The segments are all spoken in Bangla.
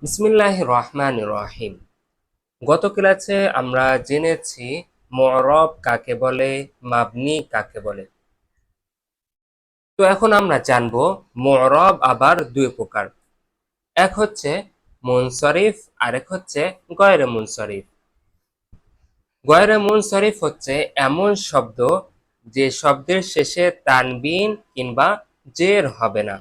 বিসমিল্লাহির রহমানির রহিম। গত ক্লাসে আমরা জেনেছি মু'রব কাকে বলে, মাবনি কাকে বলে। তো এখন আমরা জানবো মু'রব আবার দুই প্রকার। এক হচ্ছে মুনসরিফ, আরেক হচ্ছে গয়রে মুনসরিফ। গয়রে মুনসরিফ হচ্ছে এমন শব্দ যে শব্দের শেষে তানবিন কিংবা জের হবে না।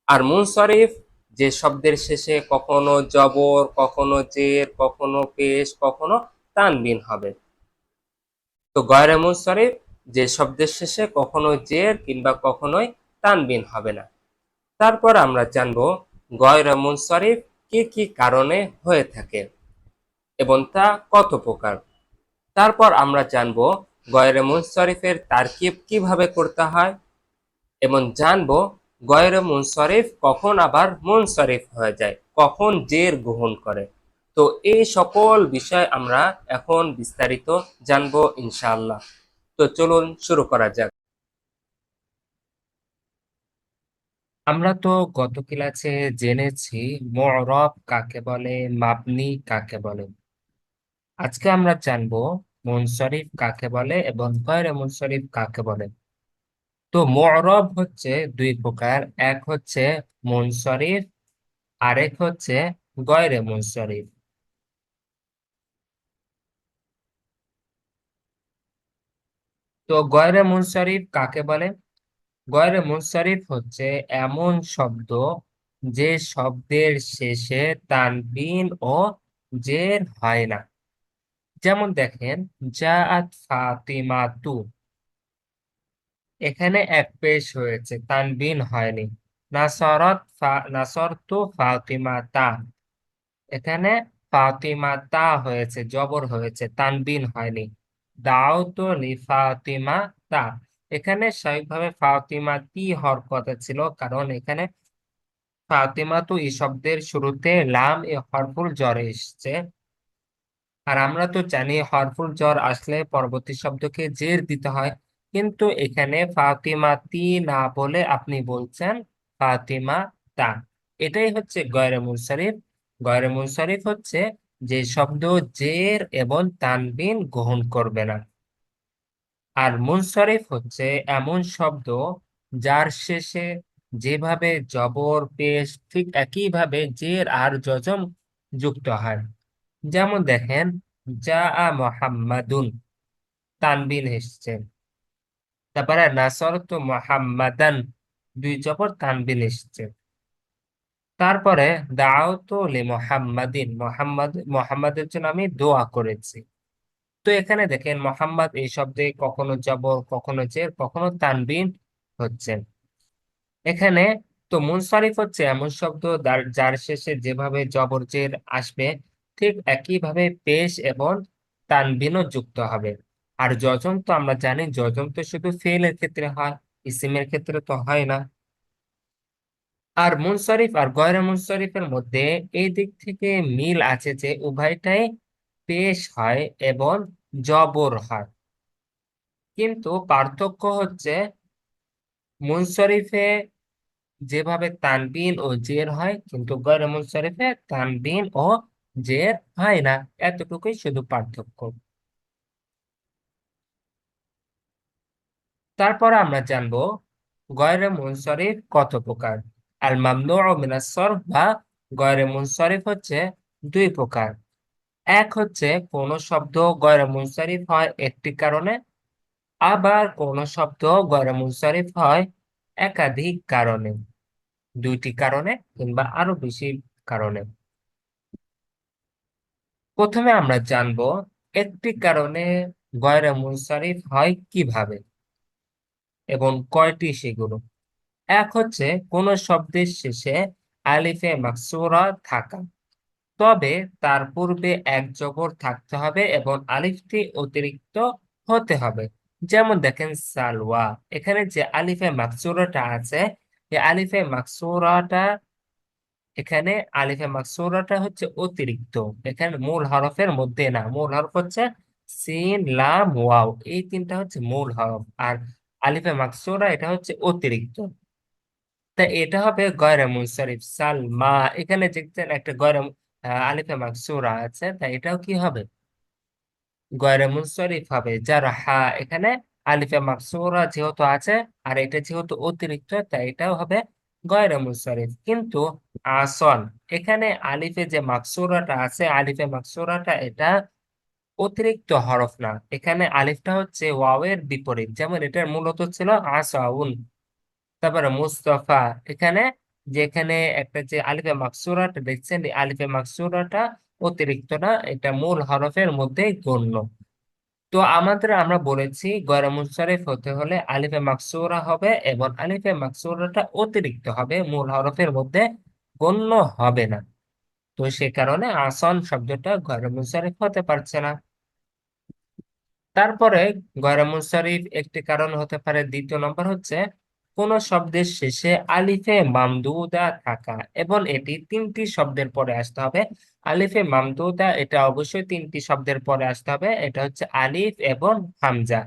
আর মুনসরিফ যে শব্দের শেষে কখনো জবর, কখনো জের, কখনো পেশ, কখনো তানবিন হবে। তো গয়রে মুনসরিফ যে শব্দের শেষে কখনো জের কিংবা কখনোই তানবিন হবে না। তারপর আমরা জানবো গয়রে মুনসরিফ কি কি কারণে হয়ে থাকে এবং তা কত প্রকার। তারপর আমরা জানবো গয়রে মুনসরিফের তারকিব কিভাবে করতে হয় এবং জানবো গয়রে মুনসরিফ কখন আবার মুনসরিফ হয়ে যায়, কখন জের গ্রহণ করে। তো এই সকল বিষয় আমরা এখন বিস্তারিত জানবো ইনশাআল্লাহ। তো চলুন শুরু করা যাক। আমরা তো গত ক্লাসে জেনেছি মু'রব কাকে বলে, মাবনি কাকে বলে। আজকে আমরা জানবো মুনসরিফ কাকে বলে এবং গয়রে মুনসরিফ কাকে বলে। তো মু'রব হচ্ছে দুই প্রকার, এক হচ্ছে মুনসরিফ, আরেক হচ্ছে গয়রে মুনসরিফ। তো গয়রে মুনসরিফ কাকে বলে? গয়রে মুনসরিফ হচ্ছে এমন শব্দ যে শব্দের শেষে তানবিন ও জের হয় না। যেমন দেখেন, জাআত ফাতিমাতু, এখানে এক পেশ হয়েছে, তানবিন হয়নি। নাসরতু ফাতিমাতা, এখানে ফাতিমাতা হয়েছে, জবর হয়েছে, তানবিন হয়নি। দাউতু লিফাতিমাতা, এখানে স্বাভাবিকভাবে ফাতিমাতি হওয়ার কথা ছিল, কারণ এখানে ফাতিমাতু এই শব্দের শুরুতে লাম এ হরফুল জ্বর এসছে। আর আমরা তো জানি হরফুল জ্বর আসলে পরবর্তী শব্দকে জের দিতে হয়, কিন্তু এখানে ফাতিমাতি না বলে আপনি বলছেন ফাতিমা তা। এটাই হচ্ছে গয়রে মুনসারিফ। গয়রে মুনসারিফ হচ্ছে যে শব্দ জের এবং তানবিন গ্রহণ করবে না। আর মুনসারিফ হচ্ছে এমন শব্দ যার শেষে যেভাবে জবর, পেশ ঠিক একইভাবে জের আর জজম যুক্ত হয়। যেমন দেখেন, জা আ মোহাম্মাদুন, তানবিন এসছে। তারপরে নাসরতু মুহাম্মাদান, দুই জবর, তানবিন এসছে। তারপরে দাউতু লি মুহাম্মাদিন, মুহাম্মাদের জন্য আমি দোয়া করেছি। তো এখানে দেখেন মোহাম্মদ এই শব্দে কখনো জবর, কখনো জের, কখনো তানবিন হচ্ছে এখানে। তো মুনসারিফ হচ্ছে এমন শব্দ যার শেষে যেভাবে জবর জের আসবে ঠিক একইভাবে পেশ এবং তানবিনও যুক্ত হবে। আর যজম তো আমরা জানি, যজম তো শুধু ফেলের ক্ষেত্রে হয়, ইসিমের ক্ষেত্রে তো হয় না। আর মুনসারিফ আর গয়রে মুনসারিফের মধ্যে এই দিক থেকে মিল আছে যে উভয়টাই পেশ হয় এবং জবর হয়। কিন্তু পার্থক্য হচ্ছে মুনসরিফে যেভাবে তানবিন ও জের হয়, কিন্তু গয়রে মুনসরিফে তানবিন ও জের হয় না। এতটুকুই শুধু পার্থক্য। তারপর আমরা জানবো গয়রে মুনসরিফ কত প্রকার। আল মামনুউ মিনাস সরফ বা গয়রে মুনসরিফ হচ্ছে দুই প্রকার। এক হচ্ছে কোন শব্দ গয়রে মুনসরিফ হয় একটি কারণে, আবার কোন শব্দ গয়রে মুনসরিফ হয় একাধিক কারণে, দুইটি কারণে কিংবা আরো বেশি কারণে। প্রথমে আমরা জানবো একটি কারণে গয়রে মুনসারিফ হয় কিভাবে এবং কয়টি সেগুলো। এক হচ্ছে কোন শব্দের শেষে আলিফে মাকসুরা থাকা, তবে তার পূর্বে এক জবর থাকতে হবে এবং আলিফটি অতিরিক্ত হতে হবে। যেমন দেখেন সালওয়া, এখানে যে আলিফে মাকসুরাটা আছে, এই আলিফে মাকসুরাটা, এখানে আলিফে মাকসুরাটা হচ্ছে অতিরিক্ত, এখানে মূল হরফের মধ্যে না। মূল হরফ হচ্ছে সিন, লাম, ওয়াও, এই তিনটা হচ্ছে মূল হরফ। আর আলিফে মাকসুরা এটা হচ্ছে অতিরিক্ত। তা এটা হবে গয়রে মুনসারিফ। সালমা, এখানে দেখছেন একটা গয়রে আলিফে মাকসুরা আছে, তাই এটাও কি হবে? গয়রে মুনসারিফ হবে। যার হা, এখানে আলিফে মাকসুরা যেহেতু আছে আর এটা যেহেতু অতিরিক্ত, তাই এটাও হবে গয়রে মুনসারিফ। কিন্তু আসন, এখানে আলিফে যে মাকসুরাটা আছে, আলিফে মাকসুরাটা এটা অতিরিক্ত হরফ না। এখানে আলিফটা হচ্ছে ওয়াওয়ের বিপরীত, যেমন এটার মূলত ছিল আসাউন। তারপরে মুস্তফা, এখানে যেখানে একটা যে আলিফে মাকসুরাটা দেখছেন, এই আলিফে মাকসুরাটা অতিরিক্ত না, এটা মূল হরফের মধ্যেই গণ্য। তো আমরা বলেছি গয়রে মুনসারিফ হতে হলে আলিফে মাকসুরা হবে এবং আলিফে মাকসুরাটা অতিরিক্ত হবে, মূল হরফের মধ্যে গণ্য হবে না। তো সে কারণে আসন শব্দটা গয়রে মুনসারিফ হতে পারছে না। তারপরে গয়রে মুনসারিফ একটি কারণ হতে পারে, দ্বিতীয় নম্বর হচ্ছে কোন শব্দের শেষে আলিফে মামদুদা থাকা, এবং এটি তিনটি শব্দের পরে আসতে হবে। আলিফে মামদুদা এটা অবশ্যই তিনটি শব্দের পরে আসতে হবে, এটা হচ্ছে আলিফ এবং হামজা।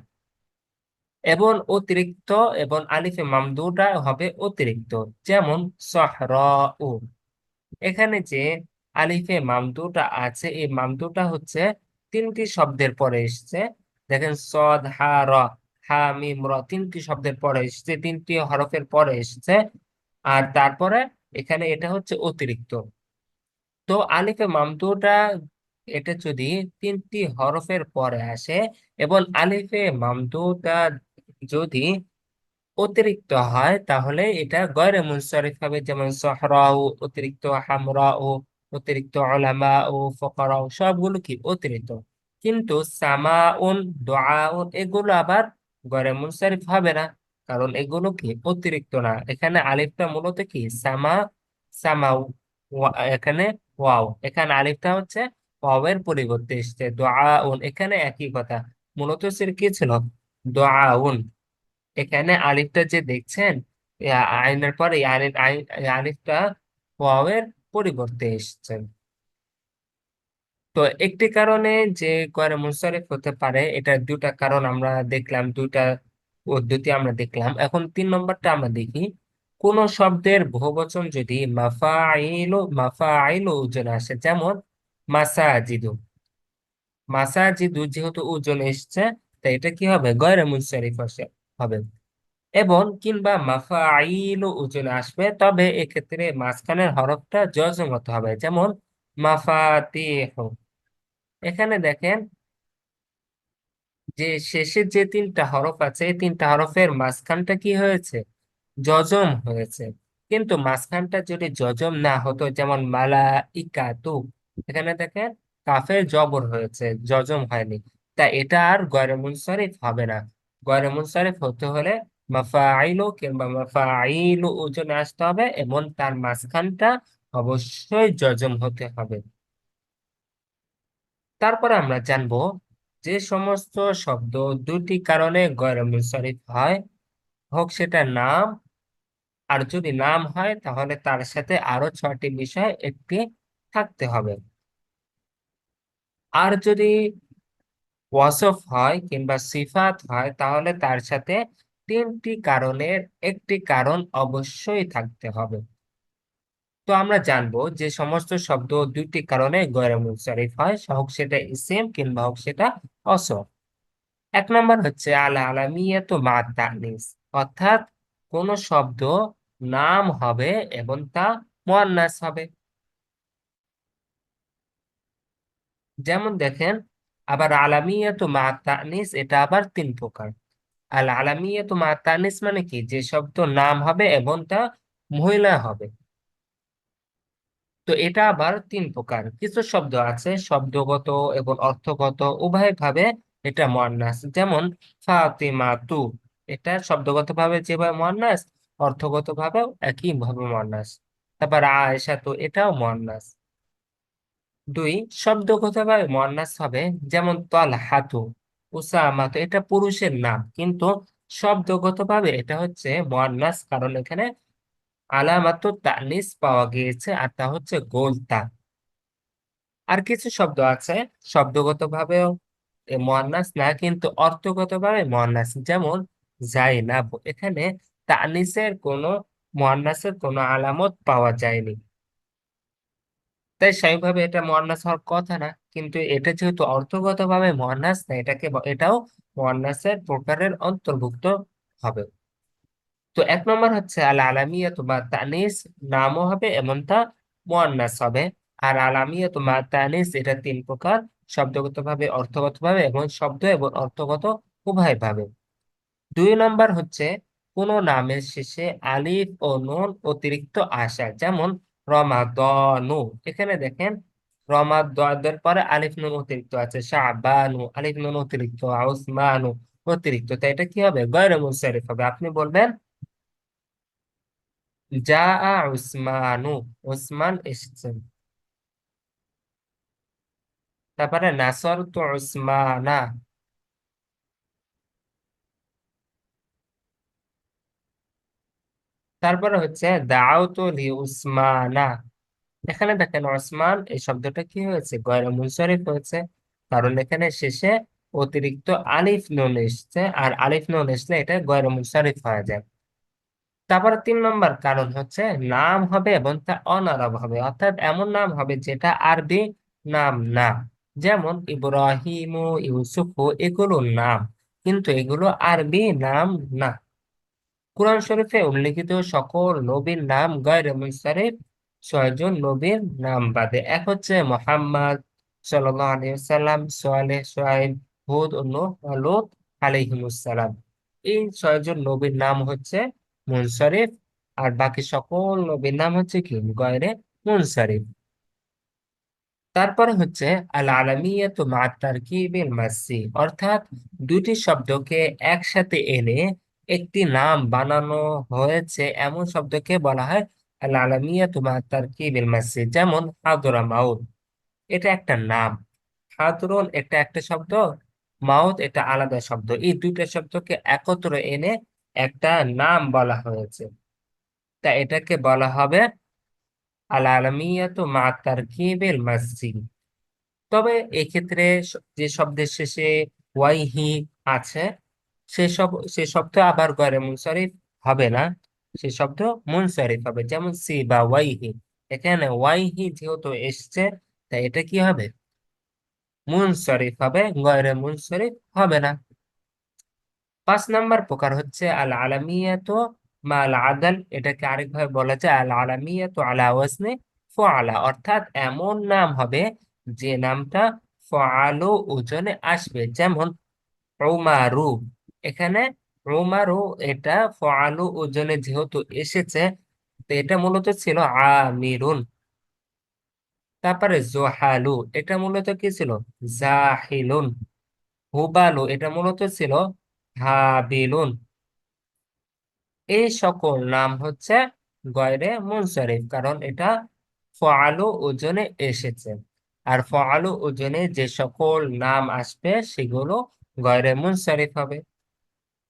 এবং অতিরিক্ত, এবং আলিফে মামদুদা হবে অতিরিক্ত, যেমন সহরাউ। এখানে যে আলিফে মামদুটা আছে, এই মামদুটা হচ্ছে তিনটি শব্দের পরে এসেছে। দেখেন সদ হা র, হা মিম র, তিনটি শব্দের পরে এসেছে, তিনটি হরফের পরে এসেছে। আর তারপরে এখানে এটা হচ্ছে অতিরিক্ত। তো আলিফে মামদুটা এটা যদি তিনটি হরফের পরে আসে, এবং আলিফে মামদুটা যদি অতিরিক্ত হয়, তাহলে এটা গয়রে মুনসারিফ হবে। যেমন সহরাও অতিরিক্ত, হামরাও অতিরিক্ত, উলামা ও ফুকারাও সবগুলো কি অতিরিক্ত। কিন্তু সামাউন, দুআউন এগুলো আবার গয়রে মুনসারিফ হবে না, কারণ এগুলো কি অতিরিক্ত না। এখানে আলিফটা মূলত কি সামা, সামাউ। এখানে ওয়াও, এখানে আলিফটা হচ্ছে ওয়াওয়ের পরিবর্তে এসেছে। দুআউন, এখানে একই কথা, মূলত সে কি ছিল? দুআউন। এখানে আলিফটা যে দেখছেন, আইনের পরে এই আলিফটা ওয়াওয়ের পরিবর্তে এসেছে। তো একটি কারণে যে গয়রে মুনসারিফ হতে পারে, এটার দুটা কারণ আমরা দেখলাম, দুটা পদ্ধতি আমরা দেখলাম। এখন 3 নম্বরটা আমরা দেখি। কোন শব্দের বহুবচন যদি মাফাইলু ওজনে আসে, যেমন মাসাজিদু। মাসাজিদু যেহেতু ওজন এসছে, তাই এটা কি হবে? গয়রে মুনসারিফ হবে। এবং কিংবা মাফাইল ওজনে আসবে, তবে এক্ষেত্রে মাঝখানের হরফটা জজম হতে হবে, যেমন মাফাতিহ। এখানে দেখেন যে শেষে যে 3টা হরফ আছে, এই 3টা হরফের মাঝখানটা কি হয়েছে? জজম হয়েছে। কিন্তু মাঝখানটা যদি জজম না হতো, যেমন মালা ইকাতু, এখানে দেখেন কাফের জবর হয়েছে, জজম হয়নি, তা এটা আর গয়রে মুনসারিফ হবে না। গয়রে মুনসারিফ হতে হলে মাফাইলু কিংবা মাফাইলু ওজনে আসতে হবে, এবং তার মাঝখানটা অবশ্যই জজম হতে হবে। তারপরে আমরা জানবো যে সমস্ত শব্দ দুটি কারণে গয়রে মুনসারিফ হয়, হোক সেটা নাম, আর যদি নাম হয় তাহলে তার সাথে আরো 6টি বিষয় একটি থাকতে হবে। আর যদি ওয়াসফ হয় কিংবা সিফাত হয়, তাহলে তার সাথে 3টি কারণের একটি কারণ অবশ্যই থাকতে হবে। তো আমরা জানবো যে সমস্ত শব্দ দুইটি কারণে গয়রে মুনসারিফ হয়, হোক সেটা ইসিম কিংবা হোক সেটা অসম। 1 নম্বর হচ্ছে আল আলামিয়াতু মা তানিস, অর্থাৎ কোন শব্দ নাম হবে এবং তা মুয়ান্নাস হবে। যেমন দেখেন, আবার আলামিয়াতু মা তানিস এটা আবার 3 প্রকার। আল আলামিয়াতু মা তানিস মানে কি? যে শব্দ নাম হবে এবং তা মহিলা হবে। তো এটা আবার 3 প্রকার। কিছু শব্দ আছে শব্দগত এবং অর্থগত উভয় ভাবে এটা মুয়ান্নাস, যেমন ফাতিমা তু, এটা শব্দগত ভাবে যেভাবে মুয়ান্নাস, অর্থগত ভাবেও একই ভাবে মুয়ান্নাস। তারপর আয়েশা তু, এটাও মুয়ান্নাস। 2, শব্দগত ভাবে মুয়ান্নাস হবে, যেমন তলহাতু, উসামা তু, এটা পুরুষের নাম, কিন্তু শব্দগত ভাবে এটা হচ্ছে মুয়ান্নাস, কারণ এখানে আলামাতু তানিস পাওয়া গিয়েছে, আর তা হচ্ছে গোল তা। আর কিছু শব্দ আছে শব্দগত ভাবেও মুয়ান্নাস না, কিন্তু অর্থগত ভাবে মুয়ান্নাস, যেমন জাইনাব, এখানে তানিসের কোনো মুয়ান্নাসের কোনো আলামত পাওয়া যায়নি। তাই স্বাভাবিকভাবে এটা মুয়ান্নাস হওয়ার কথা না, কিন্তু এটা যেহেতু অর্থগতভাবে মুয়ান্নাস না, এটাও মুয়ান্নাসের প্রকারের অন্তর্ভুক্ত হবে। তো এক নম্বর হচ্ছে আল আলামিয়াতু মা তানিস, নামও হবে এবং তা মুয়ান্নাস হবে। আর আলামিয়াতু মা তানিস এটা তিন প্রকার: শব্দগতভাবে, অর্থগতভাবে এবং শব্দ এবং অর্থগত উভয় ভাবে। দুই নম্বর হচ্ছে কোন নামের শেষে আলিফ ও নুন অতিরিক্ত আসা, যেমন রমাদানু। এখানে দেখেন রমাদানের পরে আলিফ নুন অতিরিক্ত আছে, শাবানু আলিফ নুন অতিরিক্ত, উসমানু অতিরিক্ত। তাই এটা কি হবে? গয়রে মুনসারিফ হবে। আপনি বলবেন জাআ উসমানু, উসমান এসেছেন। তারপরে নাসরতু উসমানা। তারপরে হচ্ছে দাউতু লি উসমানা। এখানে দেখেন ওসমান এই শব্দটা কি হয়েছে? গয়রে মুনসারিফ হয়েছে, কারণ এখানে শেষে অতিরিক্ত আলিফ নুন এসছে, আর আলিফ নুন এসলে এটা গয়রে মুনসারিফ হয়ে যায়। তারপরে তিন নম্বর কারণ হচ্ছে নাম হবে এবং তা অনারব হবে, অর্থাৎ এমন নাম হবে যেটা আরবি নাম না। যেমন ইব্রাহিমু, ইউসুফু, এগুলো নাম, কিন্তু এগুলো আরবি নাম না। কুরআন শরীফে উল্লেখিত সকল নবীর নাম গয়রে মুনসারিফ, ছয়জন নবীর নাম বাদে। এক হচ্ছে মুহাম্মদ সাল্লাল্লাহু আলাইহি ওয়াসাল্লাম, সালেহ, শুআয়ব, হুদ ও নূহ ও লূত আলাইহিমুসসালাম। এই ছয়জন নবীর নাম হচ্ছে মুনসারিফ, আর বাকি সকল নবীর নাম হচ্ছে কি? গয়রে মুনসারিফ। তারপরে হচ্ছে আল আলামিয়াতু মা তারকিবিল মাসি, অর্থাৎ দুটি শব্দকে একসাথে এনে একটি নাম বানানো হয়েছে এমন শব্দকে বলা হয় আল আলামিয়াতু মা তারকিবিল মাসি। যেমন হাদরামাউত, এটা একটা নাম। হাদরুন এটা একটা শব্দ, মাউত এটা আলাদা শব্দ। এই দুইটা শব্দকে একত্রে এনে একটা নাম বলা হয়েছে, তা এটাকে বলা হবে আল আলামিয়াতু মা তারকিবিল মাসি। তবে এক্ষেত্রে যে শব্দের শেষে ওয়াইহি আছে, সে শব্দ আবার গয়রে মুনসারিফ হবে না, সে শব্দ মুনসারিফ হবে। যেমন সি বা ওয়াইহি, এখানে ওয়াইহি যেহেতু এসছে, তাই এটা কি হবে? মুনসারিফ হবে, গয়রে মুনসারিফ হবে না। পাঁচ নাম্বার প্রকার হচ্ছে আল আলামিয়াতু মা আল আদাল, এটাকে আরেকভাবে বলা যায় আল আলামিয়াতু আলা ওয়াজনে ফুআলা, অর্থাৎ এমন নাম হবে যে নামটা ফুআলু ওজনে আসবে। যেমন উমারু, এখানে উমারু এটা ফুআলু ওজনে যেহেতু এসেছে, তো এটা মূলত ছিল আমিরুন। তারপরে জোহালু, এটা মূলত কি ছিল? জাহিলুন। হুবালু, এটা মূলত ছিল হাবিলুন। এই সকল নাম হচ্ছে গয়রে মুনসারিফ, কারণ এটা ফআলু ওজনে এসেছে। আর ফআলু ওজনে যে সকল নাম আসবে সেগুলো গয়রে মুনসারিফ হবে।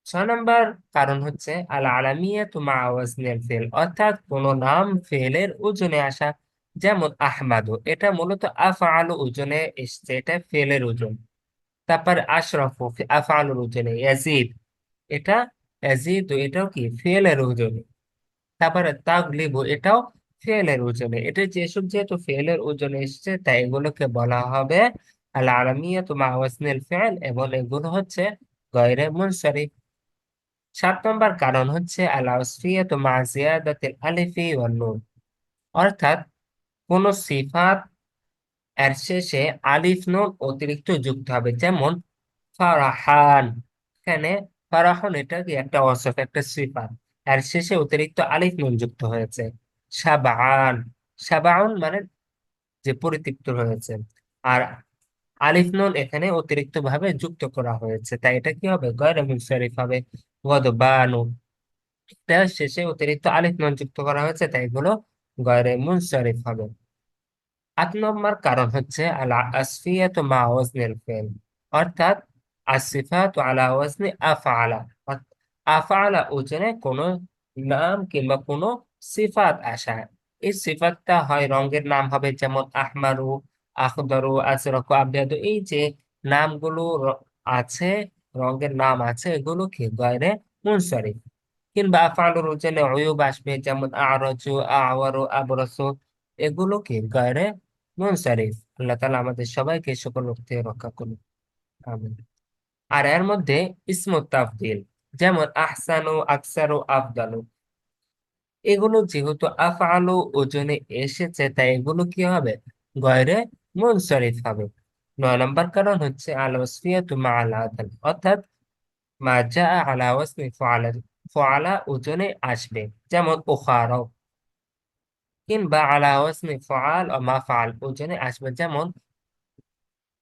6 নম্বর কারণ হচ্ছে আল আলামিয়াতু মা ওয়াজনিল ফিল, অর্থাৎ কোন নাম ফেলের ওজনে আসা। যেমন আহমাদু, এটা মূলত আফআলু ওজনে এসছে, এটা ফেলের ওজন। তারপর আশরাফু আফআলুর ওজনে। ইয়াজিদ, এটা ইয়াজিদ, এটাও কি? ফেলের ওজনে। তারপরে তাগলিবু, এটাও ফেলের ওজনে। এটা যেসব যেহেতু ফেলের ওজনে এসছে, তাই এগুলোকে বলা হবে আল আলামিয়াতু মা ওয়াজনিল ফিল, এবং এগুলো হচ্ছে গয়রে মুনসারিফ। 7 নম্বর কারণ হচ্ছে আল আউসফিয়াতু মা জিয়াদাতিল আলিফি ওয়ান নুন, অর্থাৎ কোন সিফাত এর শেষে আলিফ নুন অতিরিক্ত যুক্ত হবে। যেমন ফারাহান, এখানে ফারাহুন এটা কি? একটা অসফ, একটা সিফাত, এর শেষে অতিরিক্ত আলিফ নুন যুক্ত হয়েছে। সাবান, সাবাউন মানে যে পরিতৃপ্ত হয়েছে, আর আলিফ নুন এখানে অতিরিক্ত ভাবে যুক্ত করা হয়েছে, তাই এটা কি হবে? গয়রে মুনসারিফ হবে। গদবানু, এটা শেষে অতিরিক্ত আলিফ নুন যুক্ত করা হয়েছে, তাই এগুলো গয়রে মুনসারিফ হবে। 8 নম্বর কারণ হচ্ছে আল আসফিয়াতু মা ওয়াজনিল ফিল, অর্থাৎ আসিফাতু আলা ওয়াজনি আফআলা, আফআলা ওজনে কোন নাম কিংবা কোন সিফাত আসা। এই সিফাতটা হয় রঙের নাম হবে, যেমন আহমারু, আখদারু, আজরাকু, আবিয়াদু। এই যে নামগুলো আছে, রঙের নাম আছে, এগুলো কি? গয়রে মুনসারিফ। কিংবা আফআলুর ওজনে উয়ুব আসবে, যেমন আরজু, আওয়ারু, আবরসু। এগুলো কি গায়রে মুনসারিফ। আল্লাহ তাআলা আমাদের সবাইকে এই সকল রূপ থেকে রক্ষা করুন, আমিন। আর এর মধ্যে ইসমুত তাফদীল, যেমন আহসানু, আকসারু, আফদালু, এগুলো যেহেতু আফআলু ওজনে এসেছে, তাই এগুলো কি হবে? গয়রে মুনসারিফ হবে। 9 নম্বর কারণ হচ্ছে আল ওয়াসফিয়াতু মা আল আদাল, অর্থাৎ মা জা আলা ওয়াসনি ফাআলা, ফাআলা ওজনে আসবে, যেমন উখারাও। কিংবা আলা ওয়াসনি ফাআল ও মাফআল ওজনে আসবে, যেমন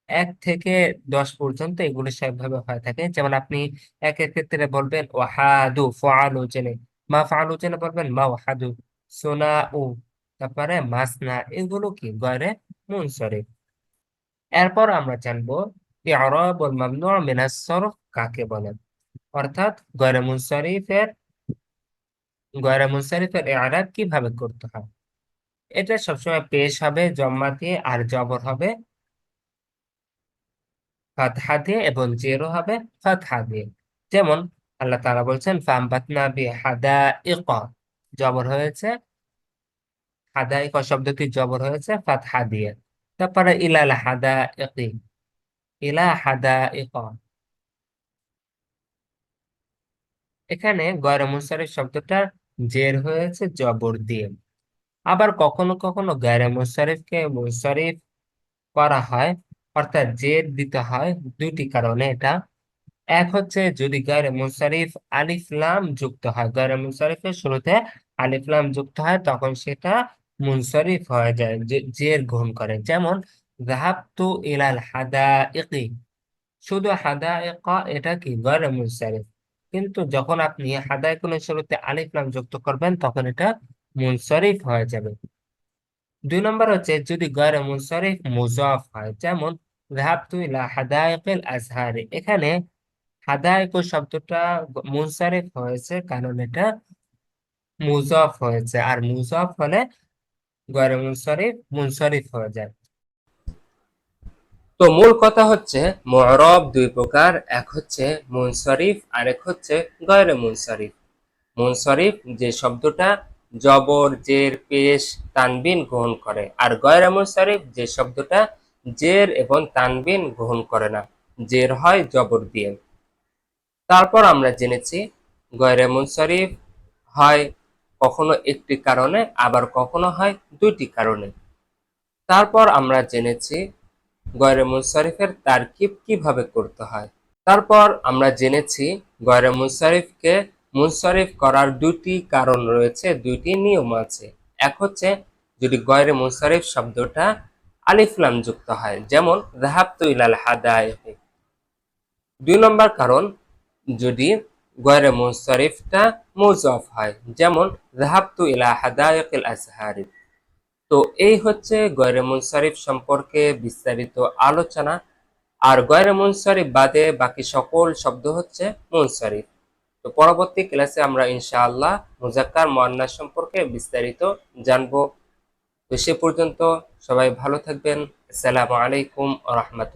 1 থেকে 10 পর্যন্ত এগুলো স্বাভাবিকভাবে হয়ে থাকে। যেমন আপনি একের ক্ষেত্রে বলবেন ওয়াহাদু, ফাআল ওজনে। মাফআল ওজনে বলবেন মাওহাদু, সুনাউ, তারপরে মাসনা। এগুলো কি গয়রে মুনসারিফ। এরপর আমরা জানবো ইআরাবুল মামনু মিনাস সরফ কাকে বলে, অর্থাৎ গয়রে মুনসারিফের ইআরাব কিভাবে করতে হয়। এটা সবসময় পেশ হবে জম্মা দিয়ে, আর জবর হবে ফাতহা দিয়ে, এবং জেরও হবে ফাতহা দিয়ে। যেমন আল্লাহ তাআলা বলছেন ফামবাতনা বিহাদাইকা, জবর হয়েছে, হাদাইকা শব্দটি জবর হয়েছে ফাতহা দিয়ে। তারপরে ইলাল হাদাইকি, ইলা হাদাইকা, এখানে গয়রে মুনসারিফ শব্দটা জের হয়েছে জবর দিয়ে। আবার কখনো কখনো গয়রে মুনসারিফকে মুনসারিফ করা হয়, অর্থাৎ জের দিতে হয়, 2টি কারণে এটা। এক হচ্ছে যদি গায়রে মুনসারিফ আলিফ লাম যুক্ত হয়, গায়রে মুনসারিফের শুরুতে আলিফ লাম যুক্ত হয়, তখন সেটা মুনসারিফ হয়ে যায়, জের গ্রহণ করে। যেমন যাহাবতু ইলাল হাদাইকি, শুধু হাদাইকা এটা কি গায়রে মুনসারিফ, কিন্তু যখন আপনি হাদাইকুনের শুরুতে আলিফ লাম যুক্ত করবেন তখন এটা মুনসারিফ হয়ে যাবে। 2 নম্বর হচ্ছে যদি গয়রে মুনসারিফ মুজাফ হয়, যেমন যাহাবতু ইলা হাদাইকিল আজহারি, এখানে হাদায়ক শব্দটা মুনসারিফ হয়েছে কারণ এটা মুজাফ হয়েছে, আর মুজাফ হলে গয়রে মুনসারিফ মুনসারিফ হয়ে যায়। তো মূল কথা হচ্ছে মু'রাব 2 প্রকার, এক হচ্ছে মুনসারিফ, আর এক হচ্ছে গয়রে মুনসারিফ। মুনসারিফ যে শব্দটা জবর, জের, পেশ, তানবিন গ্রহণ করে, আর গয়রে মুনসারিফ যে শব্দটা জের এবং তানবিন গ্রহণ করে না, জের হয় জবর দিয়ে। তারপর আমরা জেনেছি গয়রে মুনসারিফ হয় কখনো একটি কারণে, আবার কখনো হয় 2টি কারণে। তারপর আমরা জেনেছি গয়রে মুনসারিফের তারকিব কিভাবে করতে হয়। তারপর আমরা জেনেছি গয়রে মুনসারিফকে মুনসারিফ করার 2টি কারণ রয়েছে, 2টি নিয়ম আছে। এক হচ্ছে যদি গয়রে মুনসারিফ শব্দটা আলিফ লাম যুক্ত হয়, যেমন যাহাবতু ইলাল হাদাইকি। 2 নম্বর কারণ যদি গয়রে মুনসারিফটা মুজাফ হয়, যেমন যাহাবতু ইলা হাদাইকিল আজহারি। তো এই হচ্ছে গয়রে মুনসারিফ সম্পর্কে বিস্তারিত আলোচনা। আর গয়রে মুনসারিফ বাদে বাকি সকল শব্দ হচ্ছে মুনসারিফ। তো পরবর্তী ক্লাসে আমরা ইনশাআল্লাহ মুযাক্কার মুআন্নাস সম্পর্কে বিস্তারিত জানবো। তো সে পর্যন্ত সবাই ভালো থাকবেন। আসসালামু আলাইকুম ওয়া রাহমাতুল্লাহ।